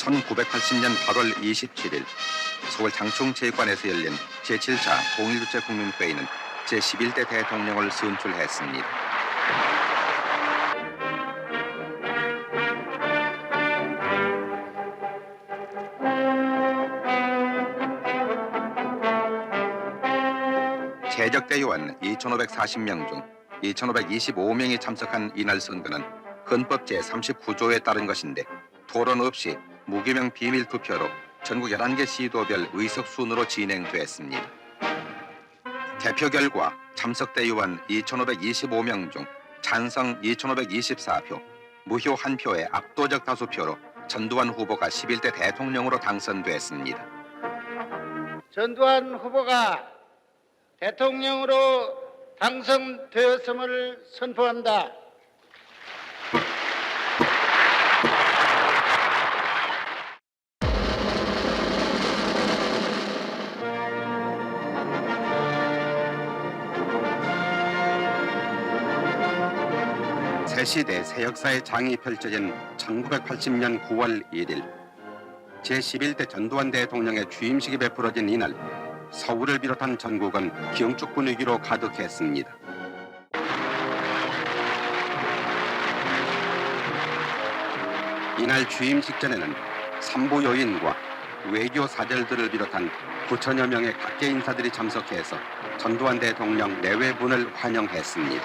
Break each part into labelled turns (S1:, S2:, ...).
S1: 1980년 8월 27일 서울 장충체육관에서 열린 제7차 통일주체 국민회의는 제11대 대통령을 선출했습니다. 최적대의원 2,540명 중 2,525명이 참석한 이날 선거는 헌법 제39조에 따른 것인데 토론 없이 무기명 비밀 투표로 전국 11개 시도별 의석 순으로 진행됐습니다. 개표 결과 참석대의원 2,525명 중 찬성 2,524표, 무효 1표의 압도적 다수표로 전두환 후보가 11대 대통령으로 당선됐습니다.
S2: 전두환 후보가 대통령으로 당선되었음을 선포한다.
S1: 새시대 새 역사의 장이 펼쳐진 1980년 9월 1일 제11대 전두환 대통령의 취임식이 베풀어진 이날 서울을 비롯한 전국은 경축 분위기로 가득했습니다. 이날 취임식 전에는 산부 요인과 외교 사절들을 비롯한 9천여 명의 각계 인사들이 참석해서 전두환 대통령 내외분을 환영했습니다.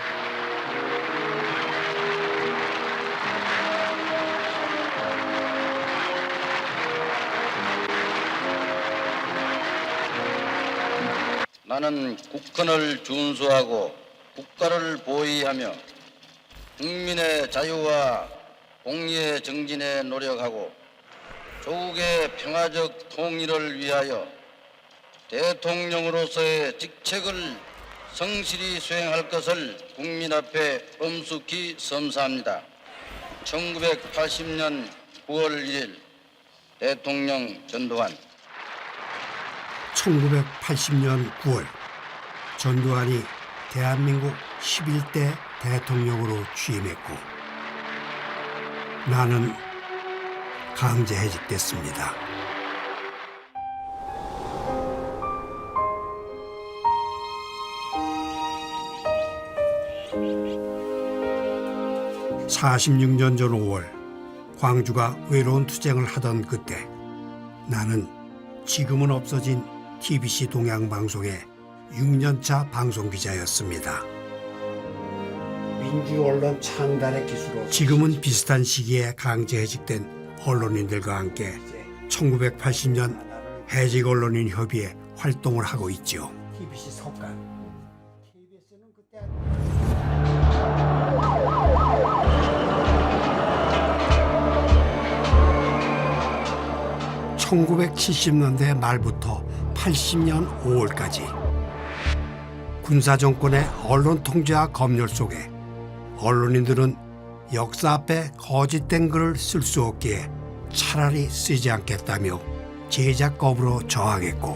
S3: 나는 국헌을 준수하고 국가를 보위하며 국민의 자유와 공의의 정진에 노력하고 조국의 평화적 통일을 위하여 대통령으로서의 직책을 성실히 수행할 것을 국민 앞에 엄숙히 선사합니다. 1980년 9월 1일 대통령 전두환.
S4: 1980년 9월 전두환이 대한민국 11대 대통령으로 취임했고 나는 강제해직됐습니다. (46년) 전 5월 광주가 외로운 투쟁을 하던 그때 나는 지금은 없어진 TBC 동양방송의 6년차 방송기자였습니다. 민주언론 창달의 기수로 지금은 비슷한 시기에 강제해직된 언론인들과 함께 1980년 해직언론인협의회 활동을 하고 있죠. TBC 석간. KBS는 그때 1970년대 말부터 80년 5월까지 군사정권의 언론 통제와 검열 속에 언론인들은 역사 앞에 거짓된 글을 쓸 수 없기에 차라리 쓰지 않겠다며 제작법으로 저항했고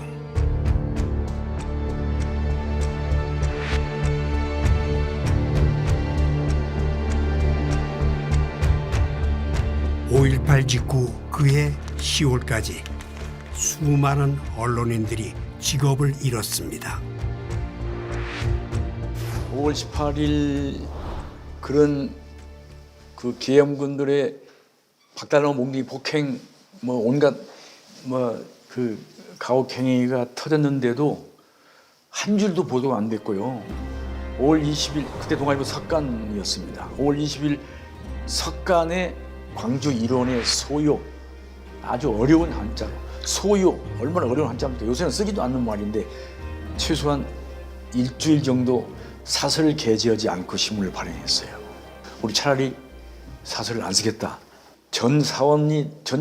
S4: (5.18) 직후 그해 10월까지 수많은 언론인들이 직업을 잃었습니다.
S5: 5월 18일 그런 그 계엄군들의 박달로 몽둥이 폭행 온갖 그 가혹행위가 터졌는데도 한 줄도 보도가 안 됐고요. 5월 20일 그때 동아일보 석간이었습니다. 5월 20일 석간에 광주 일원의 소요 아주 어려운 한자로 소요 얼마나 어려운 한자입니까? 요새는 쓰기도 않는 말인데 최소한 일주일 정도 사설을 게재하지 않고 신문을 발행했어요. 우리 차라리 사설을 안 쓰겠다. 전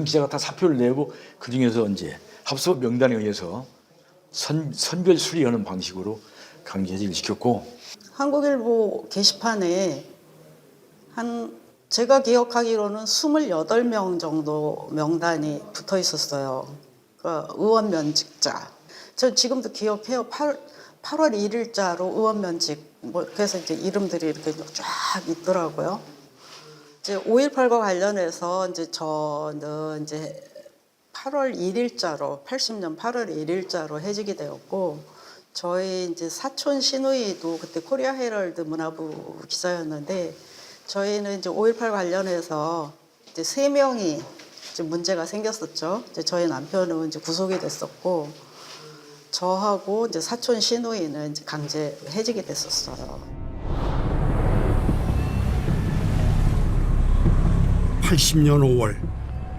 S5: 기자가 다 사표를 내고 그 중에서 이제 합수법 명단에 의해서 선별 수리하는 방식으로 강제해직을 시켰고
S6: 한국일보 게시판에 제가 기억하기로는 28명 정도 명단이 붙어 있었어요. 그러니까 의원 면직자. 저 지금도 기억해요. 8월 1일자로 의원 면직. 그래서 이제 이름들이 이렇게 쫙 있더라고요. 이제 5.18과 관련해서 이제 저는 이제 8월 1일자로 80년 8월 1일자로 해직이 되었고 저희 이제 사촌 시누이도 그때 코리아 헤럴드 문화부 기자였는데 저희는 이제 5.18 관련해서 이제 3명이 이제 문제가 생겼었죠. 이제 저희 남편은 이제 구속이 됐었고 저하고 이제 사촌 시누이는 이제 강제 해직이 됐었어요.
S4: 80년 5월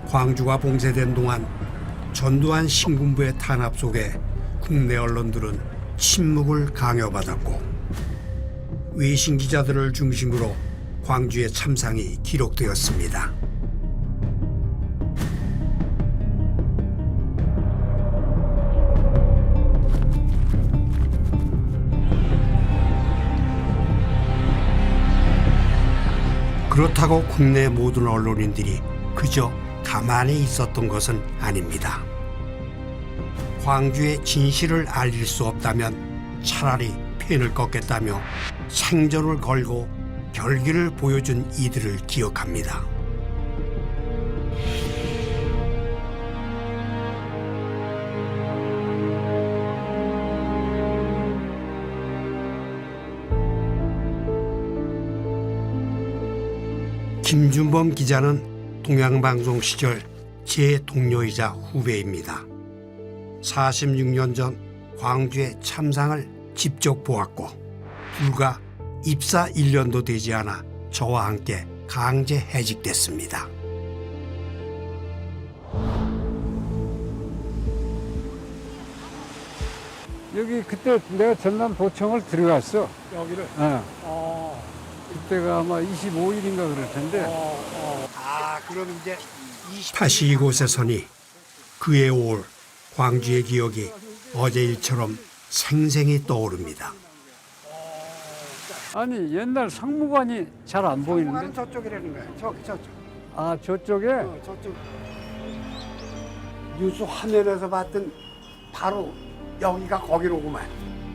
S4: 광주가 봉쇄된 동안 전두환 신군부의 탄압 속에 국내 언론들은 침묵을 강요받았고 외신 기자들을 중심으로 광주의 참상이 기록되었습니다. 그렇다고 국내 모든 언론인들이 그저 가만히 있었던 것은 아닙니다. 광주의 진실을 알릴 수 없다면 차라리 펜을 꺾겠다며 생존을 걸고 결기를 보여준 이들을 기억합니다. 김준범 기자는 동양방송 시절 제 동료이자 후배입니다. 46년 전 광주의 참상을 직접 보았고 불과 입사 1년도 되지 않아 저와 함께 강제 해직됐습니다.
S7: 여기 그때 내가 전남도청을 들어갔어.
S8: 여기를.
S7: 그때가 아마 25일인가 그럴 텐데.
S8: 그럼 이제
S4: 다시 이곳에 서니 그의 5월 광주의 기억이 어제 일처럼 생생히 떠오릅니다.
S7: 아니 옛날 상무관이 잘 안 보이는데.
S8: 저쪽이라는 거야. 저쪽.
S7: 아 저쪽에?
S8: 저쪽. 뉴스 화면에서 봤던 바로 여기가 거기로구만.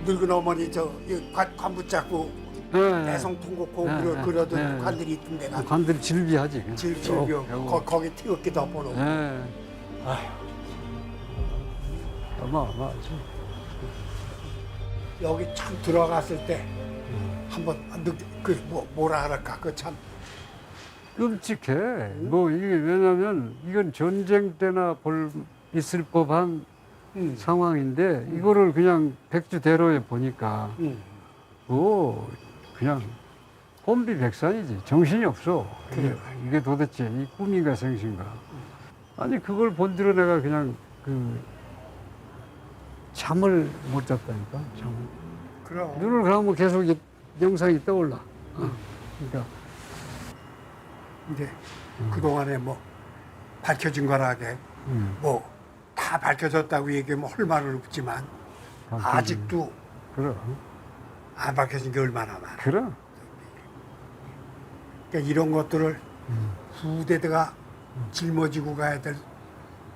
S8: 늙은 어머니 관 붙잡고 대성 통곡하고 그러던 관들이 있던 데가.
S7: 관들이 질비하지.
S8: 질비요. 거기 태극기 덮어놓고.
S7: 어마어마하지.
S8: 여기 참 들어갔을 때 한번 뭐라 할까 그 참
S7: 끔찍해. 뭐 이게 왜냐면 이건 전쟁 때나 있을 법한 상황인데 이거를 그냥 백주대로에 보니까 그냥 혼비백산이지. 정신이 없어. 이게 도대체 이 꿈인가 생신가. 아니 그걸 본드로 내가 그냥 잠을 못 잤다니까.
S8: 그럼
S7: 눈을 감으면 계속 영상이 떠올라. 그러니까
S8: 이제 그동안에 뭐 밝혀진 거라게 뭐 다 밝혀졌다고 얘기하면 할 말은 없지만 아직도
S7: 그럼
S8: 안 밝혀진 게 얼마나 많아.
S7: 그럼
S8: 그러니까 이런 것들을 후대가 짊어지고 가야 될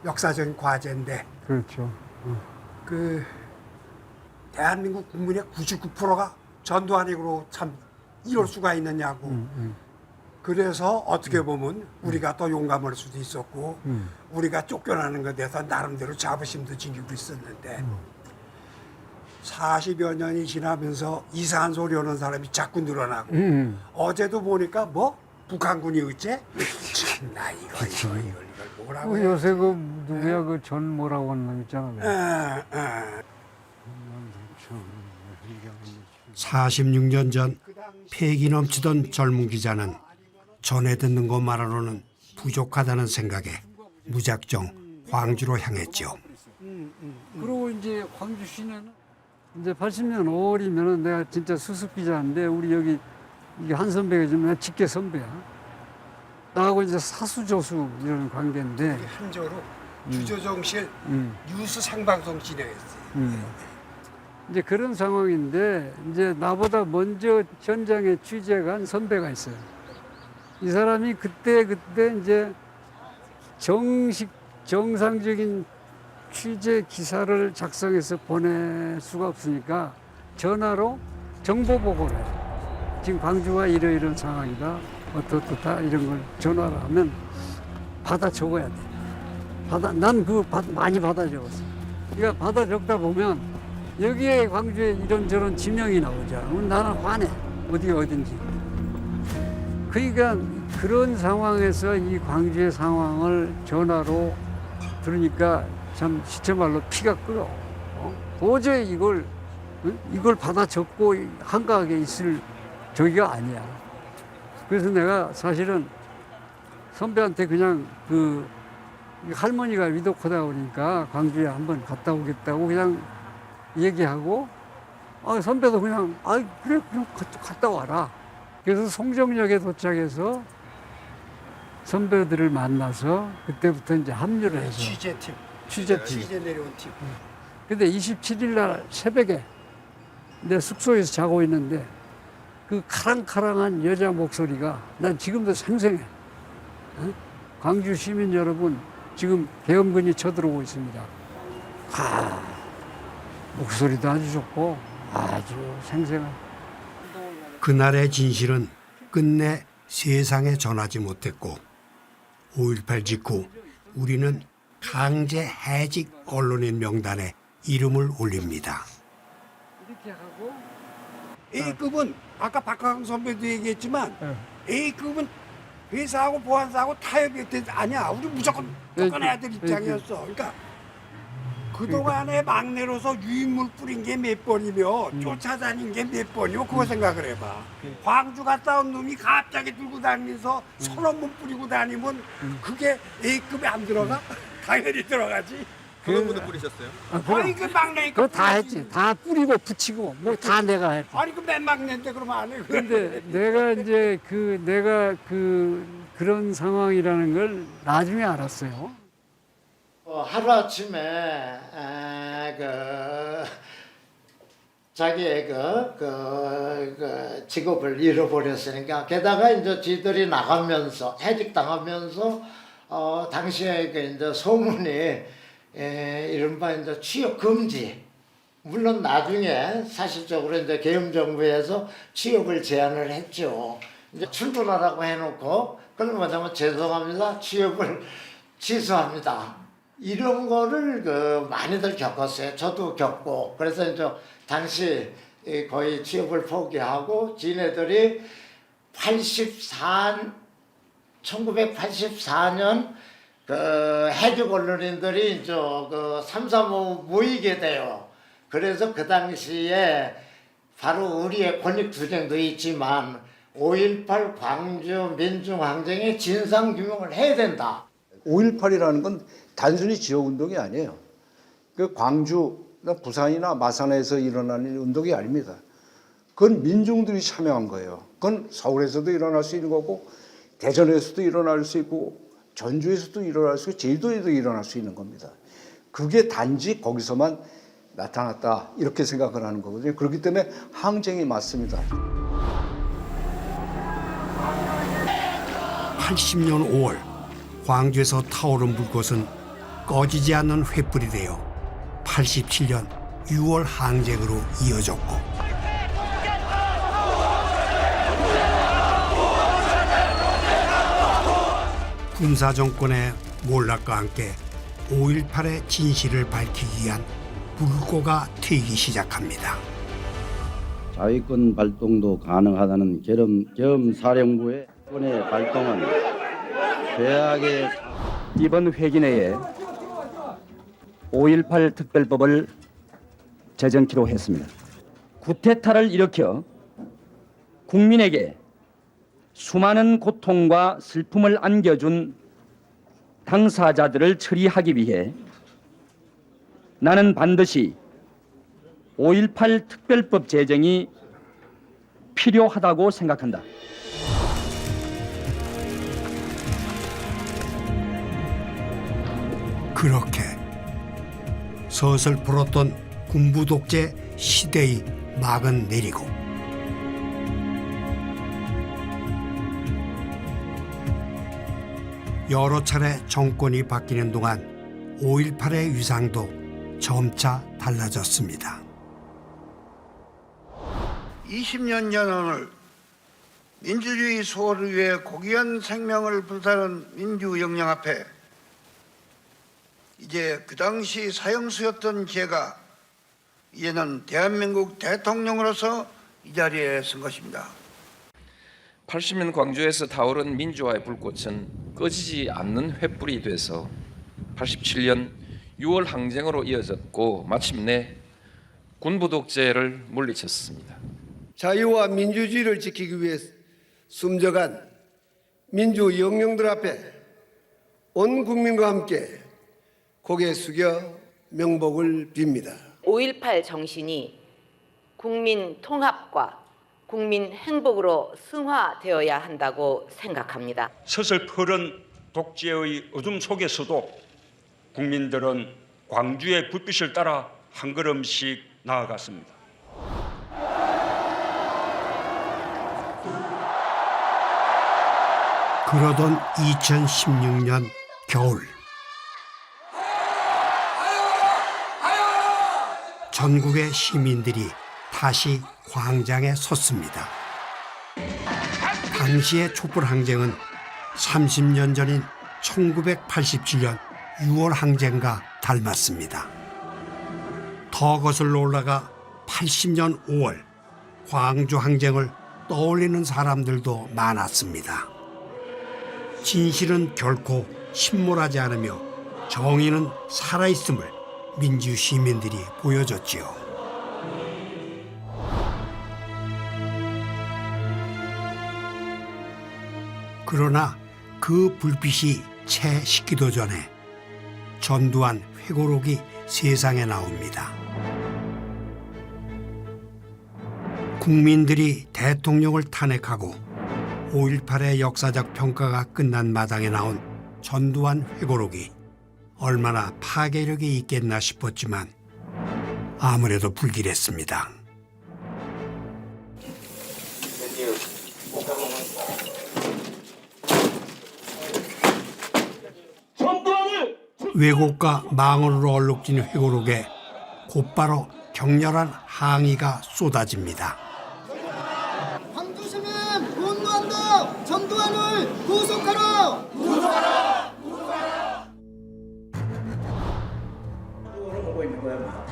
S8: 역사적인 과제인데
S7: 그렇죠.
S8: 그 대한민국 국민의 99%가 전두환이고 참 이럴 수가 있느냐고. 그래서 어떻게 보면 우리가 더 용감할 수도 있었고 우리가 쫓겨나는 것에 대해서 나름대로 자부심도 지니고 있었는데 40여 년이 지나면서 이상한 소리 하는 사람이 자꾸 늘어나고 어제도 보니까 뭐 북한군이 어째? 나 이걸 뭐라고 해?
S7: 요새 그 누구야 그 전 뭐라고 하는 놈 있잖아.
S4: 46년 전 패기 넘치던 젊은 기자는 전해 듣는 것만으로는 부족하다는 생각에 무작정 광주로 향했죠.
S7: 그리고 이제 광주 시내는 이제 80년 5월이면은 내가 진짜 수습 기자인데 우리 여기 이게 한 선배가 좀 직계 선배야. 나하고 이제 사수조수 이런 관계인데
S8: 한조로 주조정실 뉴스 생방송 진행했어요.
S7: 이제 그런 상황인데 이제 나보다 먼저 현장에 취재 간 선배가 있어요. 이 사람이 그때 이제 정상적인 취재 기사를 작성해서 보낼 수가 없으니까 전화로 정보 보고를 해요. 지금 광주가 이런 상황이다. 어떻다 이런 걸 전화를 하면 받아 적어야 돼. 난 그거 많이 받아 적었어. 그러니까 받아 적다 보면 여기에 광주에 이런저런 지명이 나오잖아. 그럼 나는 화내. 어디가 어딘지. 그러니까 그런 상황에서 이 광주의 상황을 전화로 들으니까 참 시체말로 피가 끓어. 도저히 이걸 받아 적고 한가하게 있을 저기가 아니야. 그래서 내가 사실은 선배한테 그냥 그 할머니가 위독하다 그러니까 광주에 한번 갔다 오겠다고 그냥 얘기하고 선배도 그냥 그래 그냥 갔다 와라. 그래서 송정역에 도착해서 선배들을 만나서 그때부터 이제 합류를 해서 취재팀.
S8: 내려온 팀.
S7: 근데 27일 날 새벽에 내 숙소에서 자고 있는데 그 카랑카랑한 여자 목소리가 난 지금도 생생해. 광주 시민 여러분, 지금 계엄군이 쳐들어오고 있습니다. 목소리도 아주 좋고 아주 생생한.
S4: 그날의 진실은 끝내 세상에 전하지 못했고 5.18 직후 우리는 강제 해직 언론인 명단에 이름을 올립니다.
S7: 이렇게 하고
S8: A급은 아까 박광 선배도 얘기했지만 A급은 회사하고 보안사하고 타협이 아니야. 우리 무조건 쫓아내야 될 입장이었어. 그러니까 그동안에 막내로서 유인물 뿌린 게 몇 번이며 쫓아다닌 게 몇 번이며 그거 생각을 해봐. 광주 갔다 온 놈이 갑자기 들고 다니면서 선언문 뿌리고 다니면 그게 A급에 안 들어가? 당연히 들어가지.
S9: 그런 분도 뿌리셨어요?
S8: 아니 그 막내
S7: 그거 다 했지. 다 뿌리고 붙이고 뭐 다 내가 했지.
S8: 아니 그 맨 막내인데 그러면 안 해.
S7: 근데 내가 이제 그런 상황이라는 걸 나중에 알았어요.
S2: 하루 아침에 자기의 그 직업을 잃어버렸으니까 게다가 이제 지들이 나가면서 해직당하면서 당시에 그 이제 소문이 이른바 이제 취업 금지. 물론 나중에 사실적으로 이제 계엄정부에서 취업을 제한을 했죠. 이제 출근하라고 해놓고 그러면 죄송합니다. 취업을 취소합니다. 이런 거를 많이들 겪었어요. 저도 겪고. 그래서 이제 당시 거의 취업을 포기하고 지네들이 1984년 그 해직 언론인들이 이제 그 3.3.5 모이게 돼요. 그래서 그 당시에 바로 우리의 권익투쟁도 있지만 5.18 광주 민중항쟁의 진상규명을 해야 된다.
S10: 5.18이라는 건 단순히 지역운동이 아니에요. 그 광주, 부산이나 마산에서 일어나는 운동이 아닙니다. 그건 민중들이 참여한 거예요. 그건 서울에서도 일어날 수 있는 거고 대전에서도 일어날 수 있고 전주에서도 일어날 수 있고 제주도에도 일어날 수 있는 겁니다. 그게 단지 거기서만 나타났다 이렇게 생각을 하는 거거든요. 그렇기 때문에 항쟁이 맞습니다.
S4: 80년 5월 광주에서 타오른 불꽃은 꺼지지 않는 횃불이 되어 87년 6월 항쟁으로 이어졌고 군사정권의 몰락과 함께 5.18의 진실을 밝히기 위한 불꽃가 튀기 시작합니다.
S3: 자위권 발동도 가능하다는 계엄사령부의 이번의 발동은 최악의
S11: 이번 회기내에 5.18 특별법을 제정키로 했습니다. 구테타를 일으켜 국민에게 수많은 고통과 슬픔을 안겨준 당사자들을 처리하기 위해 나는 반드시 5.18 특별법 제정이 필요하다고 생각한다.
S4: 그렇게 서슬프렀던 군부 독재 시대의 막은 내리고 여러 차례 정권이 바뀌는 동안 5.18의 위상도 점차 달라졌습니다.
S2: 20년 전 오늘 민주주의 소를 위해 고귀한 생명을 불사른 민주영령 앞에 이제 그 당시 사형수였던 제가 이제는 대한민국 대통령으로서 이 자리에 선 것입니다.
S9: 80년 광주에서 타오른 민주화의 불꽃은 꺼지지 않는 횃불이 돼서 87년 6월 항쟁으로 이어졌고 마침내 군부 독재를 물리쳤습니다.
S12: 자유와 민주주의를 지키기 위해 숨져간 민주 영령들 앞에 온 국민과 함께 고개 숙여 명복을 빕니다.
S13: 5.18 정신이 국민 통합과 국민 행복으로 승화되어야 한다고 생각합니다.
S14: 서슬퍼런 독재의 어둠 속에서도 국민들은 광주의 불빛을 따라 한 걸음씩 나아갔습니다.
S4: 그러던 2016년 겨울 전국의 시민들이 다시 광장에 섰습니다. 당시의 촛불 항쟁은 30년 전인 1987년 6월 항쟁과 닮았습니다. 더 거슬러 올라가 80년 5월 광주 항쟁을 떠올리는 사람들도 많았습니다. 진실은 결코 침몰하지 않으며 정의는 살아있음을 민주 시민들이 보여줬지요. 그러나 그 불빛이 채 식기도 전에 전두환 회고록이 세상에 나옵니다. 국민들이 대통령을 탄핵하고 5.18의 역사적 평가가 끝난 마당에 나온 전두환 회고록이 얼마나 파괴력이 있겠나 싶었지만 아무래도 불길했습니다. 왜곡과 망언으로 얼룩진 회고록에 곧바로 격렬한 항의가 쏟아집니다.
S15: 광주시민 분노한다! 전두환을 구속하라! 구속하라! 구속하라!
S16: 보고 있는 거야.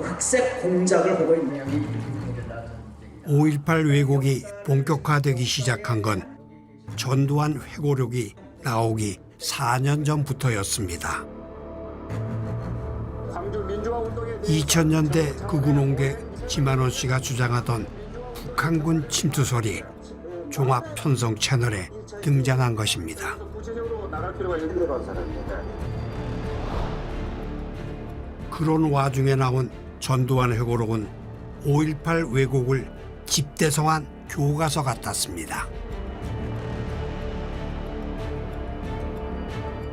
S16: 학색 공작을 보고 있는 양이.
S4: 5.18 왜곡이 본격화되기 시작한 건 전두환 회고록이 나오기 4년 전부터였습니다. 2000년대 극우농계 지만원 씨가 주장하던 북한군 침투설이 종합 편성 채널에 등장한 것입니다. 그런 와중에 나온 전두환 회고록은 5.18 왜곡을 집대성한 교과서 같았습니다.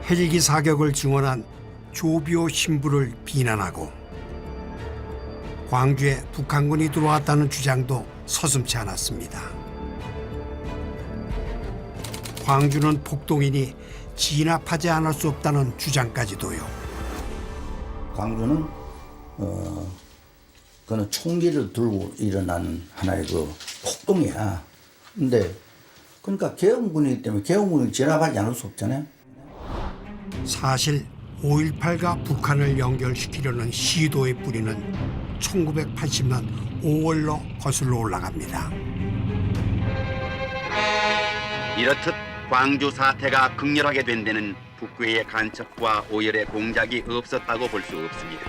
S4: 헬기 사격을 증언한 조비오 신부를 비난하고 광주에 북한군이 들어왔다는 주장도 서슴지 않았습니다. 광주는 폭동이니 진압하지 않을 수 없다는 주장까지도요.
S3: 광주는 그는 총기를 들고 일어난 하나의 그 폭동이야. 근데 그러니까 계엄군이기 때문에 계엄군을 진압하지 않을 수 없잖아요.
S4: 사실 5.18과 북한을 연결시키려는 시도의 뿌리는 1980년 5월로 거슬러 올라갑니다.
S1: 이렇듯 광주 사태가 극렬하게 된 데는 북괴의 간첩과 오열의 공작이 없었다고 볼 수 없습니다.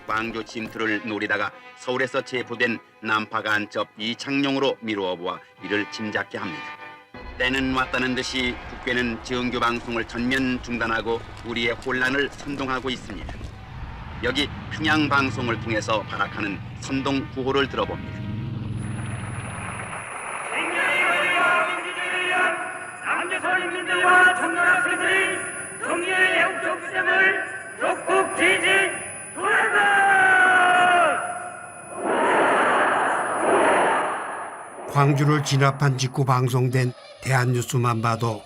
S1: 광주 침투를 노리다가 서울에서 체포된 난파 간첩 이창용으로 미루어 보아 이를 짐작케 합니다. 때는 왔다는 듯이 북괴는 정규 방송을 전면 중단하고 우리의 혼란을 선동하고 있습니다. 여기 평양 방송을 통해서 발악하는 선동 구호를 들어봅니다.
S17: 남조선인민들과 청년학생들이 정의의 애국적 투쟁을 적극 지지한다.
S4: 광주를 진압한 직후 방송된 대한뉴스만 봐도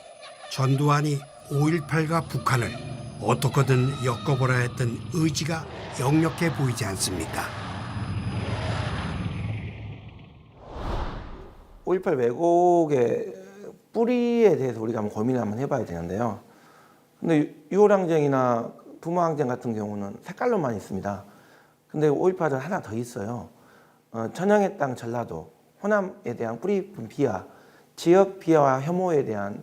S4: 전두환이 5.18과 북한을 어떻게든 엮어보려 했던 의지가 역력해 보이지 않습니까?
S18: 5.18 왜곡의 뿌리에 대해서 우리가 한번 고민을 한번 해봐야 되는데요. 근데 6월 항쟁이나 부모항쟁 같은 경우는 색깔로만 있습니다. 근데 5.18은 하나 더 있어요. 천영의 땅 전라도, 호남에 대한 뿌리 깊은 비하, 지역 비하와 혐오에 대한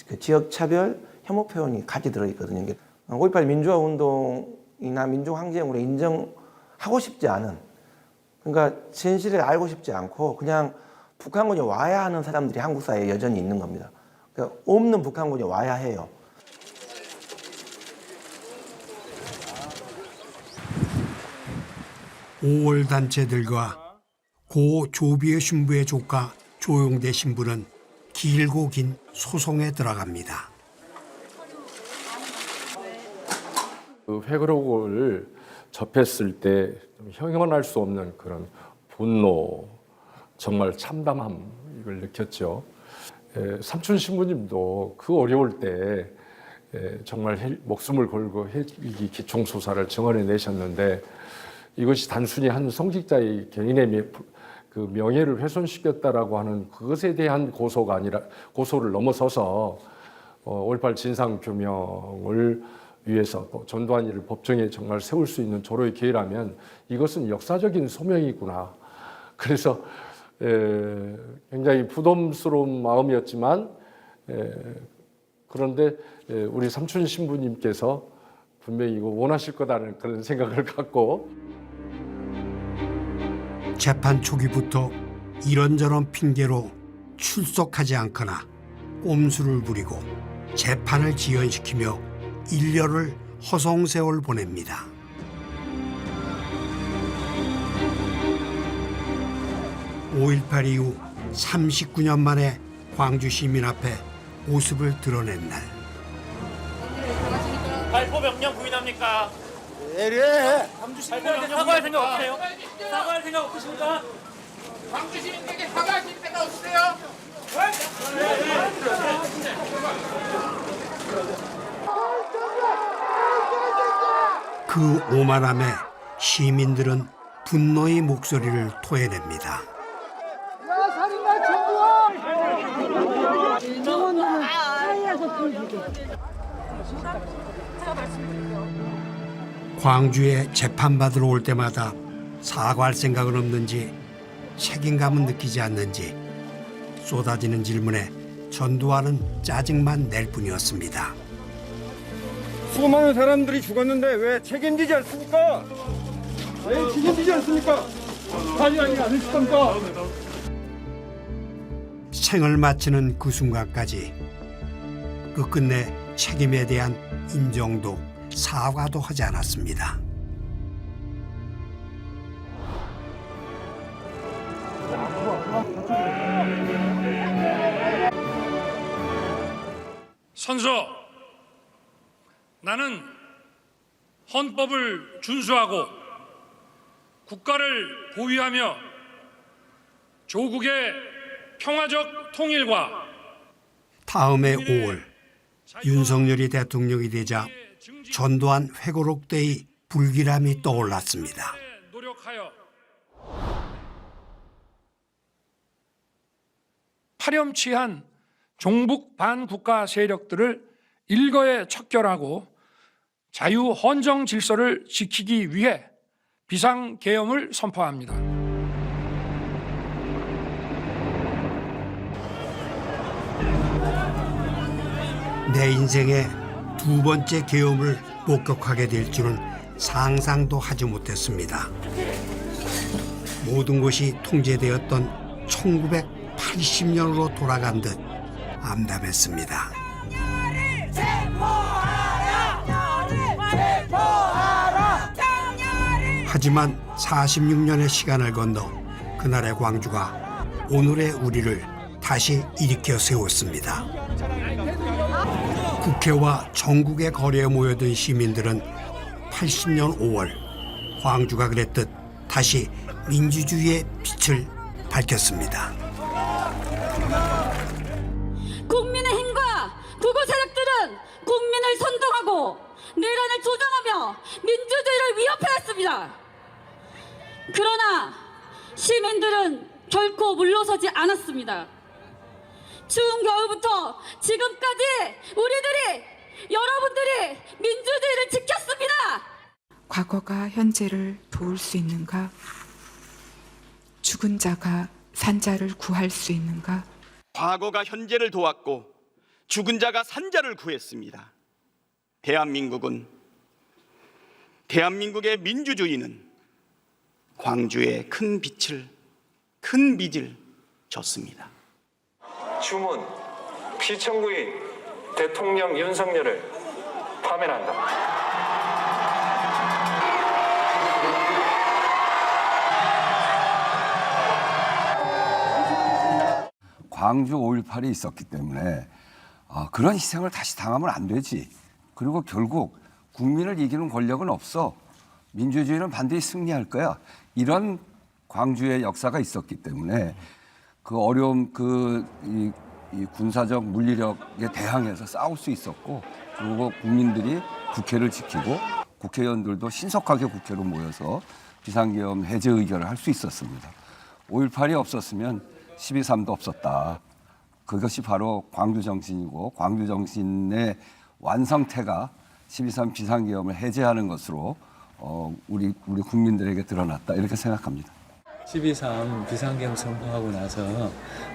S18: 그 지역 차별, 혐오 표현이 같이 들어있거든요. 5.18 민주화 운동이나 민주항쟁으로 인정하고 싶지 않은, 그러니까 진실을 알고 싶지 않고 그냥 북한군이 와야 하는 사람들이 한국 사회에 여전히 있는 겁니다. 그러니까 없는 북한군이 와야 해요.
S4: 오월 단체들과 고 조비의 신부의 조카 조용대 신부는 길고 긴 소송에 들어갑니다.
S19: 그 회고록을 접했을 때 형용할 수 없는 그런 분노, 정말 참담함 이걸 느꼈죠. 삼촌 신부님도 그 어려울 때 정말 목숨을 걸고 이 기총수사를 정언해 내셨는데 이것이 단순히 한 성직자의 개인의 그 명예를 훼손시켰다라고 하는 그것에 대한 고소가 아니라 고소를 넘어서서 5.18 진상 규명을 위해서 또 전두환이를 법정에 정말 세울 수 있는 조로의 기회라면 이것은 역사적인 소명이구나. 그래서 굉장히 부담스러운 마음이었지만 그런데 우리 삼촌 신부님께서 분명히 이거 원하실 거다는 그런 생각을 갖고
S4: 재판 초기부터 이런저런 핑계로 출석하지 않거나 꼼수를 부리고 재판을 지연시키며 1년을 허송세월 보냅니다. (5.18) 이후 39년 만에 광주 시민 앞에 모습을 드러낸 날.
S17: 발포 명령 부인합니까?
S15: 왜 이래?
S17: 광주 시민들한테 사과할 생각 없으세요? 사과할 생각 없으십니까?
S15: 광주 시민들에게 사과하실 생각 없으세요?
S4: 그 오만함에 시민들은 분노의 목소리를 토해냅니다.
S15: 야, 살인마 전두환! 정원은 사이에서 불지게. 제가 말씀드릴게요.
S4: 광주에 재판받으러 올 때마다 사과할 생각은 없는지 책임감은 느끼지 않는지 쏟아지는 질문에 전두환은 짜증만 낼 뿐이었습니다.
S20: 수많은 사람들이 죽었는데 왜 책임지지 않습니까? 왜 책임지지 않습니까? 사죄하지 않으실 겁니까?
S4: 생을 마치는 그 순간까지 끝끝내 책임에 대한 인정도 사과도 하지 않았습니다.
S21: 선서, 나는 헌법을 준수하고 국가를 보위하며 조국의 평화적 통일과
S4: 다음해 5월 윤석열이 대통령이 되자 전두환 회고록 때의 불길함이 떠올랐습니다.
S21: 노력하여 파렴치한 종북 반국가 세력들을 일거에 척결하고 자유 헌정 질서를 지키기 위해 비상계엄을 선포합니다.
S4: 내 인생의 두 번째 계엄을 목격하게 될 줄은 상상도 하지 못했습니다. 모든 것이 통제되었던 1980년으로 돌아간 듯 암담했습니다. 하지만 46년의 시간을 건너 그날의 광주가 오늘의 우리를 다시 일으켜 세웠습니다. 국회와 전국의 거리에 모여든 시민들은 80년 5월 광주가 그랬듯 다시 민주주의의 빛을 밝혔습니다.
S22: 국민의힘과 구구 세력들은 국민을 선동하고 내란을 조장하며 민주주의를 위협해왔습니다. 그러나 시민들은 결코 물러서지 않았습니다. 추운 겨울부터 지금까지 우리들이 여러분들이 민주주의를 지켰습니다.
S5: 과거가 현재를 도울 수 있는가? 죽은 자가 산 자를 구할 수 있는가?
S6: 과거가 현재를 도왔고 죽은 자가 산 자를 구했습니다. 대한민국의 민주주의는 광주에 큰 빚을 졌습니다.
S23: 주문 피청구인 대통령 윤석열을 파면한다.
S24: 광주 5.18이 있었기 때문에 그런 희생을 다시 당하면 안 되지. 그리고 결국 국민을 이기는 권력은 없어. 민주주의는 반드시 승리할 거야. 이런 광주의 역사가 있었기 때문에 그 어려움, 이 군사적 물리력에 대항해서 싸울 수 있었고, 그리고 국민들이 국회를 지키고 국회의원들도 신속하게 국회로 모여서 비상계엄 해제 의결을 할 수 있었습니다. 5.18이 없었으면 12.3도 없었다. 그것이 바로 광주 정신이고, 광주 정신의 완성태가 12.3 비상계엄을 해제하는 것으로 우리 국민들에게 드러났다, 이렇게 생각합니다.
S25: 12.3 비상계엄 선포하고 나서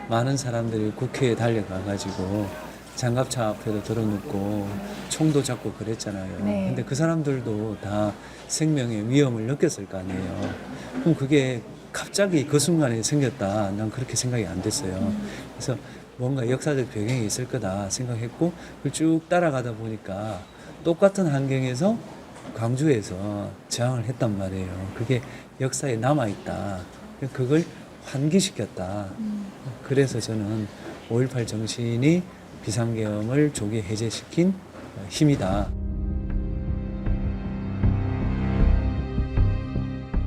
S25: 많은 사람들이 국회에 달려가가지고 장갑차 앞에도 들어눕고 총도 잡고 그랬잖아요.
S26: 네.
S25: 근데 그 사람들도 다 생명의 위험을 느꼈을 거 아니에요. 그럼 그게 갑자기 그 순간에 생겼다, 난 그렇게 생각이 안 됐어요. 그래서 뭔가 역사적 배경이 있을 거다 생각했고, 그걸 쭉 따라가다 보니까 똑같은 환경에서 광주에서 저항을 했단 말이에요. 그게 역사에 남아있다. 그걸 환기시켰다. 그래서 저는 5.18 정신이 비상계엄을 조기 해제시킨 힘이다.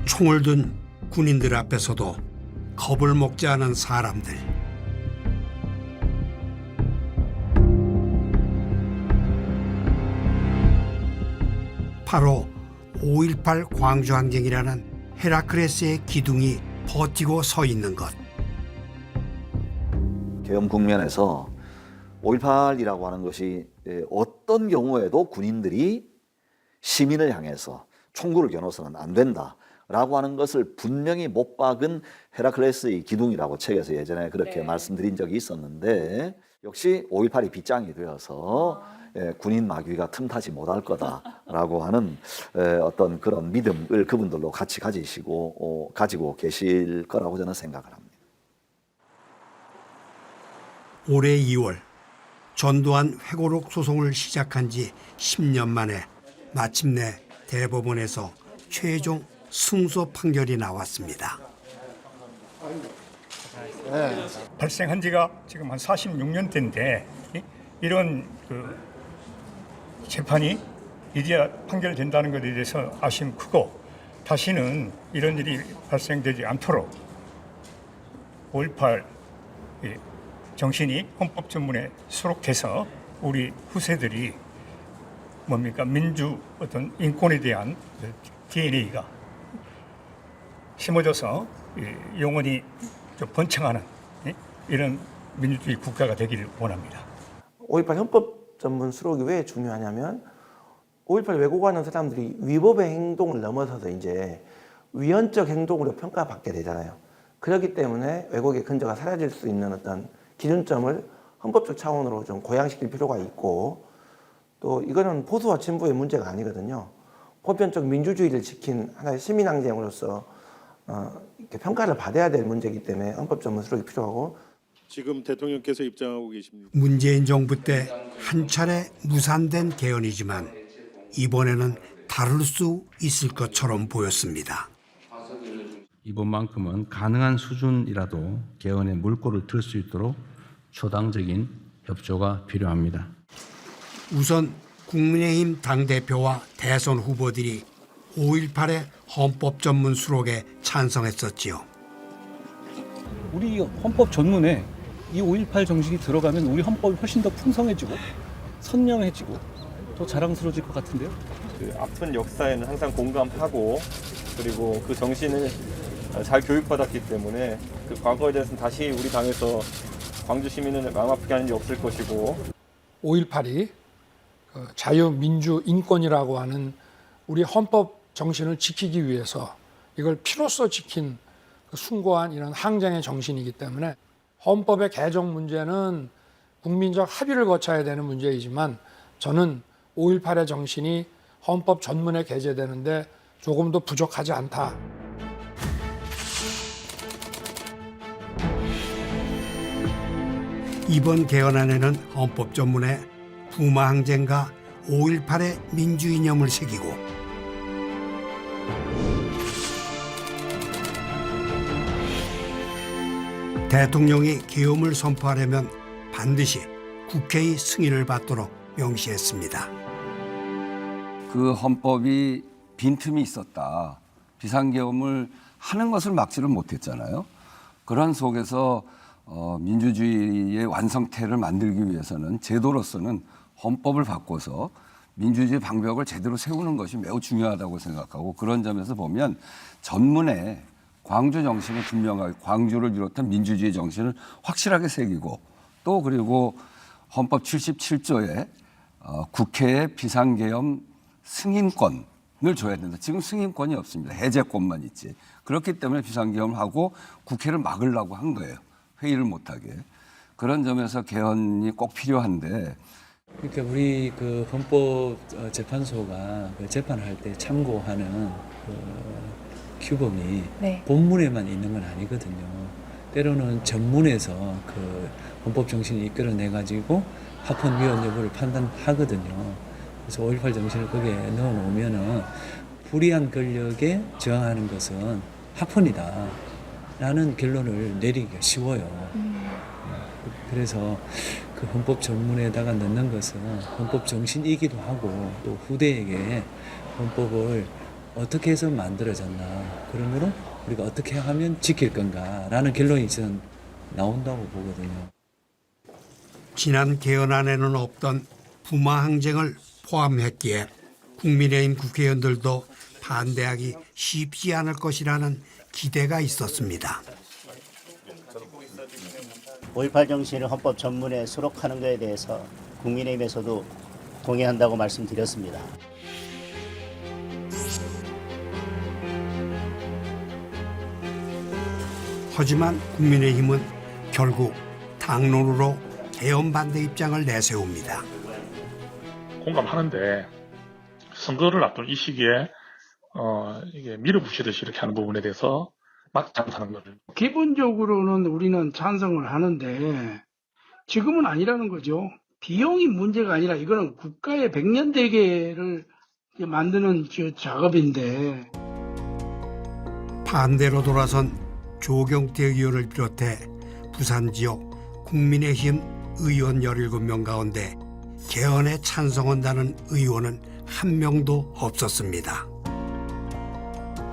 S4: 총을 든 군인들 앞에서도 겁을 먹지 않은 사람들. 바로 5.18 광주항쟁이라는 헤라클레스의 기둥이 버티고 서 있는 것.
S27: 계엄 국면에서 5.18이라고 하는 것이 어떤 경우에도 군인들이 시민을 향해서 총구를 겨눠서는 안 된다라고 하는 것을 분명히 못 박은 헤라클레스의 기둥이라고 책에서 예전에 그렇게 말씀드린 적이 있었는데, 역시 5.18이 빗장이 되어서 군인 마귀가 틈타지 못할 거다라고 하는 어떤 그런 믿음을 그분들도 같이 가지고 계실 거라고 저는 생각을 합니다.
S4: 올해 2월 전두환 회고록 소송을 시작한 지 10년 만에 마침내 대법원에서 최종 승소 판결이 나왔습니다.
S28: 발생한 지가 지금 한 46년대인데 이런 재판이 이제야 판결된다는 것에 대해서 아쉬움 크고, 다시는 이런 일이 발생되지 않도록 5.18 정신이 헌법 전문에 수록돼서 우리 후세들이 민주 어떤 인권에 대한 DNA가 심어져서 영원히 좀 번창하는 이런 민주주의 국가가 되기를 원합니다.
S18: 5.18 헌법 전문 수록이 왜 중요하냐면, 5.18 왜곡하는 사람들이 위법의 행동을 넘어서서 이제 위헌적 행동으로 평가받게 되잖아요. 그렇기 때문에 왜곡의 근저가 사라질 수 있는 어떤 기준점을 헌법적 차원으로 좀 고양시킬 필요가 있고, 또 이거는 보수와 진보의 문제가 아니거든요. 보편적 민주주의를 지킨 하나의 시민항쟁으로서 이렇게 평가를 받아야 될 문제이기 때문에 헌법 전문 수록이 필요하고,
S29: 지금 대통령께서 입장하고 계십니다.
S4: 문재인 정부 때 한 차례 무산된 개헌이지만 이번에는 다룰 수 있을 것처럼 보였습니다.
S30: 이번만큼은 가능한 수준이라도 개헌의 물꼬를 틀 수 있도록 초당적인 협조가 필요합니다.
S4: 우선 국민의힘 당대표와 대선 후보들이 5.18의 헌법 전문 수록에 찬성했었지요.
S26: 우리 헌법 전문에 이 5.18 정신이 들어가면 우리 헌법이 훨씬 더 풍성해지고 선명해지고 더 자랑스러워질 것 같은데요.
S29: 그 아픈 역사에는 항상 공감하고, 그리고 그 정신을 잘 교육받았기 때문에 그 과거에 대해서는 다시 우리 당에서 광주 시민을 마음 아프게 하는 일이 없을 것이고,
S21: 5.18이 자유, 민주, 인권이라고 하는 우리 헌법 정신을 지키기 위해서 이걸 피로써 지킨 숭고한 이런 항쟁의 정신이기 때문에 헌법의 개정 문제는 국민적 합의를 거쳐야 되는 문제이지만 저는 5.18의 정신이 헌법 전문에 게재되는데 조금도 부족하지 않다.
S4: 이번 개헌안에는 헌법 전문에 부마 항쟁과 5.18의 민주 이념을 새기고 대통령이 계엄을 선포하려면 반드시 국회의 승인을 받도록 명시했습니다.
S24: 그 헌법이 빈틈이 있었다. 비상계엄을 하는 것을 막지를 못했잖아요. 그런 속에서 민주주의의 완성태를 만들기 위해서는 제도로서는 헌법을 바꿔서 민주주의 방벽을 제대로 세우는 것이 매우 중요하다고 생각하고 그런 점에서 보면 전문에 광주 정신을 분명하게 광주를 비롯한 민주주의 정신을 확실하게 새기고 또 그리고 헌법 77조에 국회의 비상계엄 승인권을 줘야 된다. 지금 승인권이 없습니다. 해제권만 있지. 그렇기 때문에 비상계엄을 하고 국회를 막으려고 한 거예요. 회의를 못하게. 그런 점에서 개헌이 꼭 필요한데
S25: 그러니까 우리 그 헌법재판소가 그 재판할 때 참고하는 그 규범이 본문에만 있는 건 아니거든요. 때로는 전문에서 그 헌법 정신을 이끌어내 가지고 합헌 위헌 여부를 판단하거든요. 그래서 5.18 정신을 거기에 넣어 놓으면은 불이한 권력에 저항하는 것은 합헌이다 라는 결론을 내리기가 쉬워요. 그래서 그 헌법 전문에다가 넣는 것은 헌법 정신이기도 하고 또 후대에게 헌법을 어떻게 해서 만들어졌나, 그러므로 우리가 어떻게 하면 지킬 건가라는 결론이 저는 나온다고 보거든요.
S4: 지난 개헌안에는 없던 부마 항쟁을 포함했기에 국민의힘 국회의원들도 반대하기 쉽지 않을 것이라는 기대가 있었습니다.
S2: 5.18 정신을 헌법 전문에 수록하는 것에 대해서 국민의힘에서도 동의한다고 말씀드렸습니다.
S4: 하지만 국민의힘은 결국 당론으로 개헌 반대 입장을 내세웁니다.
S7: 공감하는데 선거를 앞둔 이 시기에 이게 밀어붙이듯이 이렇게 하는 부분에 대해서 맞지 않다는 거를.
S8: 기본적으로는 우리는 찬성을 하는데 지금은 아니라는 거죠. 비용이 문제가 아니라 이거는 국가의 100년 대계를 만드는 작업인데.
S4: 반대로 돌아선 조경태 의원을 비롯해 부산 지역 국민의힘 의원 17명 가운데 개헌에 찬성한다는 의원은 한 명도 없었습니다.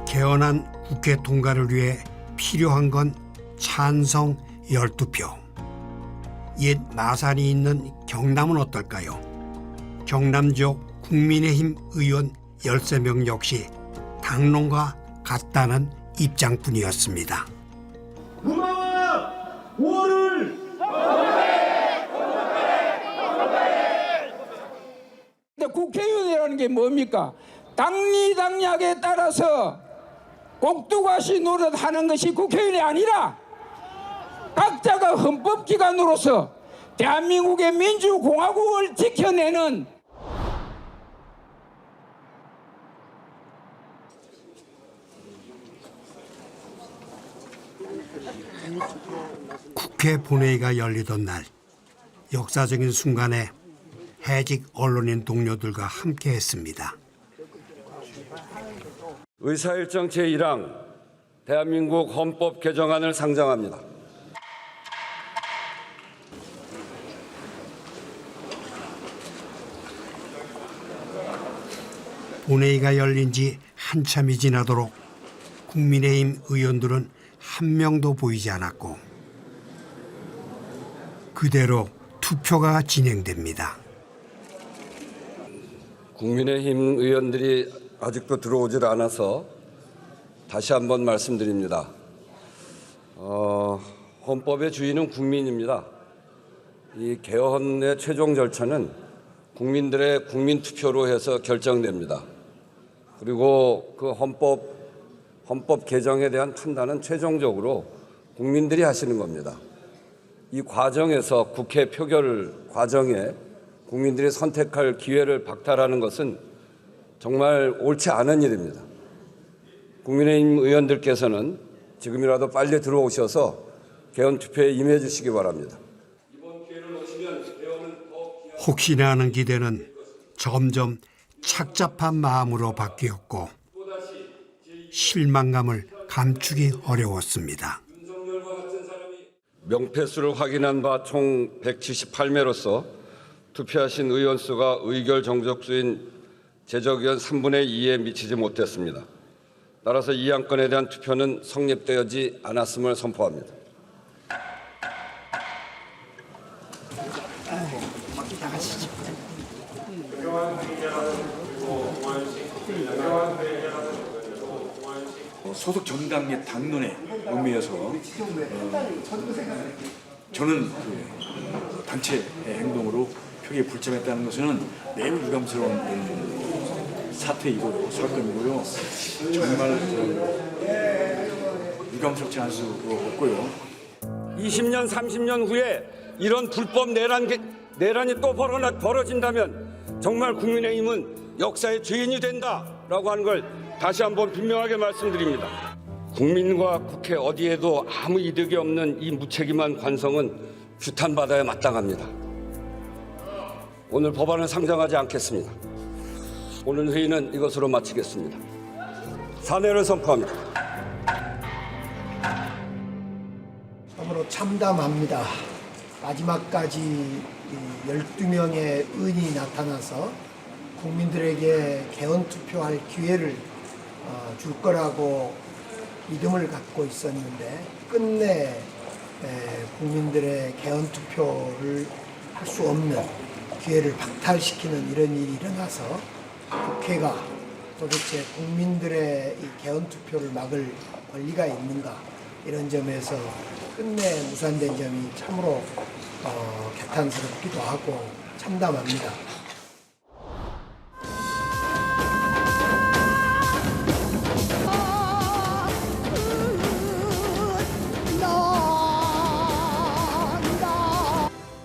S4: 개헌안 국회 통과를 위해 필요한 건 찬성 12표. 옛 마산이 있는 경남은 어떨까요? 경남 지역 국민의힘 의원 13명 역시 당론과 같다는 입장뿐이었습니다.
S15: 부마와 5월을
S8: 국회의원이라는 게 뭡니까? 당리당략에 따라서 꼭두가시 노릇하는 것이 국회의원이 아니라 각자가 헌법기관으로서 대한민국의 민주공화국을 지켜내는
S4: 국회 본회의가 열리던 날 역사적인 순간에 해직 언론인 동료들과 함께했습니다.
S24: 의사일정 제1항 대한민국 헌법 개정안을 상정합니다.
S4: 본회의가 열린 지 한참이 지나도록 국민의힘 의원들은 한 명도 보이지 않았고 그대로 투표가 진행됩니다.
S24: 국민의힘 의원들이 아직도 들어오질 않아서 다시 한번 말씀드립니다. 헌법의 주인은 국민입니다. 이 개헌의 최종 절차는 국민들의 국민투표로 해서 결정됩니다. 그리고 그 헌법 개정에 대한 판단은 최종적으로 국민들이 하시는 겁니다. 이 과정에서 국회 표결 과정에 국민들이 선택할 기회를 박탈하는 것은 정말 옳지 않은 일입니다. 국민의힘 의원들께서는 지금이라도 빨리 들어오셔서 개헌 투표에 임해 주시기 바랍니다.
S4: 혹시나 하는 기대는 점점 착잡한 마음으로 바뀌었고 실망감을 감추기 어려웠습니다.
S24: 명패수를 확인한 바 총 178매로서 투표하신 의원 수가 의결 정족수인 제적의원 3분의 2에 미치지 못했습니다. 따라서 이 안건에 대한 투표는 성립되지 않았음을 선포합니다.
S1: 소속 정당의 당론에 의미해서 저는 그 단체의 행동으로 표기에 불참했다는 것은 매우 유감스러운 사태이고요, 사건이고요. 정말 유감스럽지 않을 수 없고요.
S24: 20년, 30년 후에 이런 불법 내란이 또 벌어진다면 정말 국민의힘은 역사의 죄인이 된다라고 하는 걸 다시 한번 분명하게 말씀드립니다. 국민과 국회 어디에도 아무 이득이 없는 이 무책임한 관성은 규탄받아야 마땅합니다. 오늘 법안을 상정하지 않겠습니다. 오늘 회의는 이것으로 마치겠습니다. 사내를 선포합니다.
S3: 참으로 참담합니다. 마지막까지 12명의 의원이 나타나서 국민들에게 개헌 투표할 기회를 줄 거라고 믿음을 갖고 있었는데 끝내 국민들의 개헌 투표를 할 수 없는 기회를 박탈시키는 이런 일이 일어나서 국회가 도대체 국민들의 이 개헌 투표를 막을 권리가 있는가 이런 점에서 끝내 무산된 점이 참으로 개탄스럽기도 하고 참담합니다.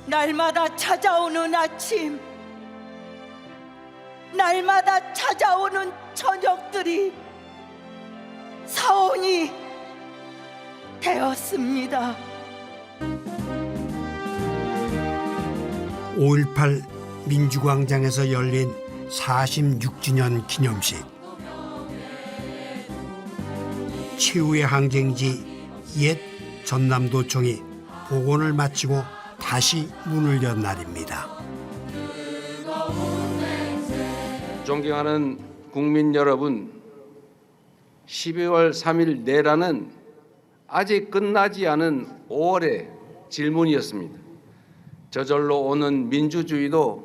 S22: 날마다 찾아오는 아침, 날마다 찾아오는 저녁들이 사원이 되었습니다.
S4: 5.18 민주광장에서 열린 46주년 기념식. 최후의 항쟁지 옛 전남도청이 복원을 마치고 다시 문을 연 날입니다.
S24: 존경하는 국민 여러분, 12월 3일 내란은 아직 끝나지 않은 5월의 질문이었습니다. 저절로 오는 민주주의도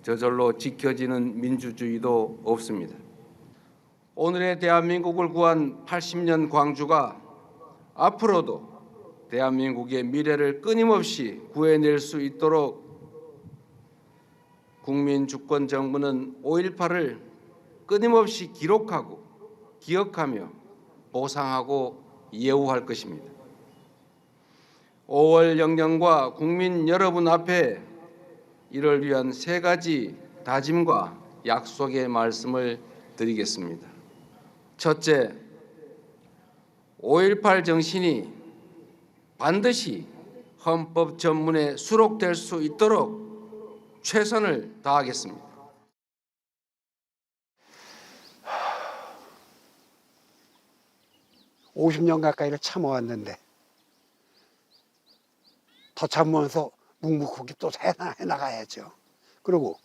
S24: 저절로 지켜지는 민주주의도 없습니다. 오늘의 대한민국을 구한 80년 광주가 앞으로도 대한민국의 미래를 끊임없이 구해낼 수 있도록 국민주권정부는 5.18을 끊임없이 기록하고 기억하며 보상하고 예우할 것입니다. 5월 영령과 국민 여러분 앞에 이를 위한 3가지 다짐과 약속의 말씀을 드리겠습니다. 첫째, 5.18 정신이 반드시 헌법 전문에 수록될 수 있도록 최선을 다하겠습니다.
S9: 아, 50년 가까이를 참아왔는데 더 참으면서 묵묵하게 또 해나가야죠. 그리고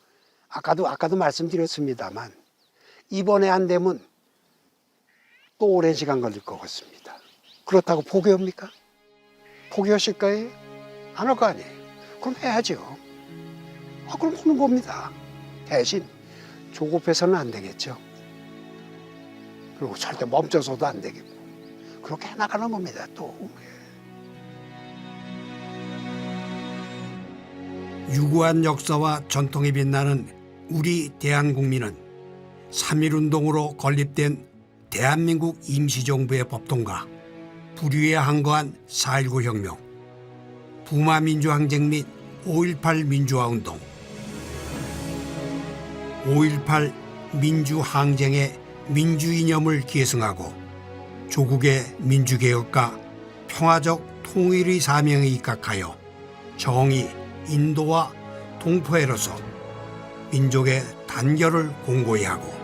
S9: 아까도 말씀드렸습니다만 이번에 안 되면 또 오랜 시간 걸릴 것 같습니다. 그렇다고 포기합니까? 포기하실 거예요? 안 할 거 아니에요. 그럼 해야죠. 그럼 하는 겁니다. 대신 조급해서는 안 되겠죠. 그리고 절대 멈춰서도 안 되겠고 그렇게 해나가는 겁니다. 또
S4: 유구한 역사와 전통이 빛나는 우리 대한국민은 3.1운동으로 건립된 대한민국 임시정부의 법통과 불의에 항거한 4.19 혁명, 부마민주항쟁 및 5.18 민주화운동, 5.18 민주항쟁의 민주이념을 계승하고 조국의 민주개혁과 평화적 통일의 사명에 입각하여 정의, 인도와 동포애로서 민족의 단결을 공고히 하고